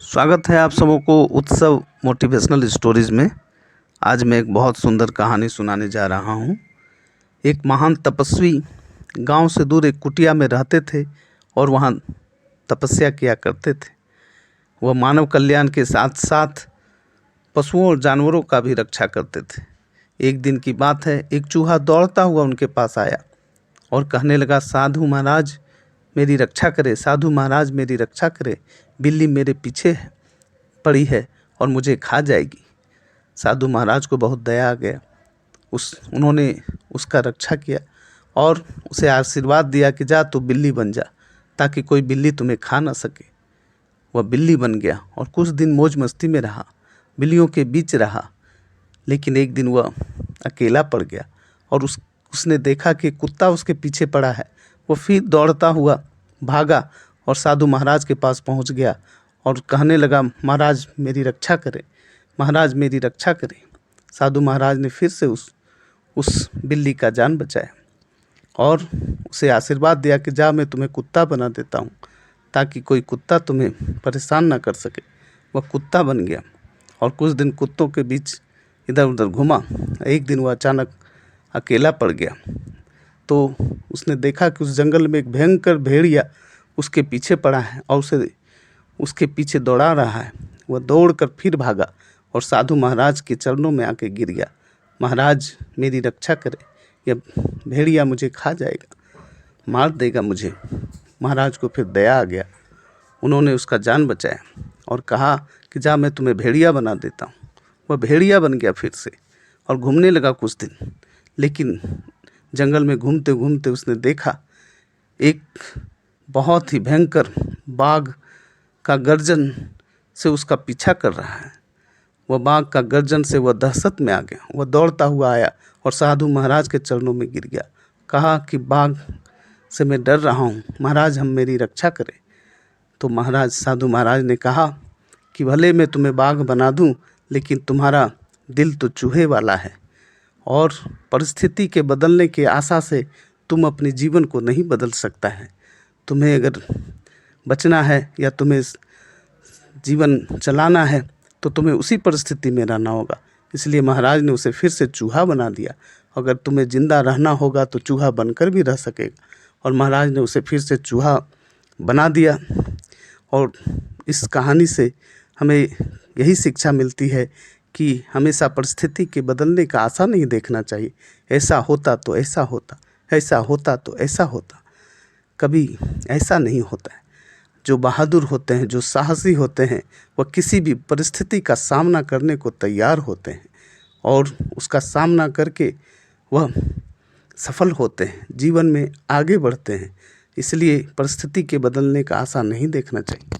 स्वागत है आप सबों को उत्सव मोटिवेशनल स्टोरीज में। आज मैं एक बहुत सुंदर कहानी सुनाने जा रहा हूँ। एक महान तपस्वी गांव से दूर एक कुटिया में रहते थे और वहाँ तपस्या किया करते थे। वह मानव कल्याण के साथ साथ पशुओं और जानवरों का भी रक्षा करते थे। एक दिन की बात है, एक चूहा दौड़ता हुआ उनके पास आया और कहने लगा, साधु महाराज मेरी रक्षा करे, साधु महाराज मेरी रक्षा करे, बिल्ली मेरे पीछे पड़ी है और मुझे खा जाएगी। साधु महाराज को बहुत दया आ गया। उन्होंने उसका रक्षा किया और उसे आशीर्वाद दिया कि जा तू बिल्ली बन जा, ताकि कोई बिल्ली तुम्हें खा ना सके। वह बिल्ली बन गया और कुछ दिन मौज मस्ती में रहा, बिल्लियों के बीच रहा। लेकिन एक दिन वह अकेला पड़ गया और उसने देखा कि कुत्ता उसके पीछे पड़ा है। वो फिर दौड़ता हुआ भागा और साधु महाराज के पास पहुंच गया और कहने लगा, महाराज मेरी रक्षा करें, महाराज मेरी रक्षा करें। साधु महाराज ने फिर से उस बिल्ली का जान बचाया और उसे आशीर्वाद दिया कि जा मैं तुम्हें कुत्ता बना देता हूँ, ताकि कोई कुत्ता तुम्हें परेशान ना कर सके। वह कुत्ता बन गया और कुछ दिन कुत्तों के बीच इधर उधर घूमा। एक दिन वह अचानक अकेला पड़ गया तो उसने देखा कि उस जंगल में एक भयंकर भेड़िया उसके पीछे पड़ा है और उसे उसके पीछे दौड़ा रहा है। वह दौड़कर फिर भागा और साधु महाराज के चरणों में आके गिर गया। महाराज मेरी रक्षा करे, यह भेड़िया मुझे खा जाएगा, मार देगा मुझे। महाराज को फिर दया आ गया। उन्होंने उसका जान बचाया और कहा कि जा मैं तुम्हें भेड़िया बना देता हूँ। वह भेड़िया बन गया फिर से और घूमने लगा कुछ दिन। लेकिन जंगल में घूमते घूमते उसने देखा एक बहुत ही भयंकर बाघ का गर्जन से उसका पीछा कर रहा है। वह बाघ का गर्जन से वह दहशत में आ गया। वह दौड़ता हुआ आया और साधु महाराज के चरणों में गिर गया। कहा कि बाघ से मैं डर रहा हूँ, महाराज हम मेरी रक्षा करें। तो साधु महाराज ने कहा कि भले मैं तुम्हें बाघ बना दूँ, लेकिन तुम्हारा दिल तो चूहे वाला है और परिस्थिति के बदलने की आशा से तुम अपने जीवन को नहीं बदल सकता है। तुम्हें अगर बचना है या तुम्हें जीवन चलाना है तो तुम्हें उसी परिस्थिति में रहना होगा। इसलिए महाराज ने उसे फिर से चूहा बना दिया। अगर तुम्हें जिंदा रहना होगा तो चूहा बनकर भी रह सकेगा। और महाराज ने उसे फिर से चूहा बना दिया। और इस कहानी से हमें यही शिक्षा मिलती है कि हमेशा परिस्थिति के बदलने का आशा नहीं देखना चाहिए। ऐसा होता तो ऐसा होता, ऐसा होता तो ऐसा होता। कभी ऐसा नहीं होता है। जो बहादुर होते हैं, जो साहसी होते हैं, वह किसी भी परिस्थिति का सामना करने को तैयार होते हैं और उसका सामना करके वह सफल होते हैं, जीवन में आगे बढ़ते हैं। इसलिए परिस्थिति के बदलने का आशा नहीं देखना चाहिए।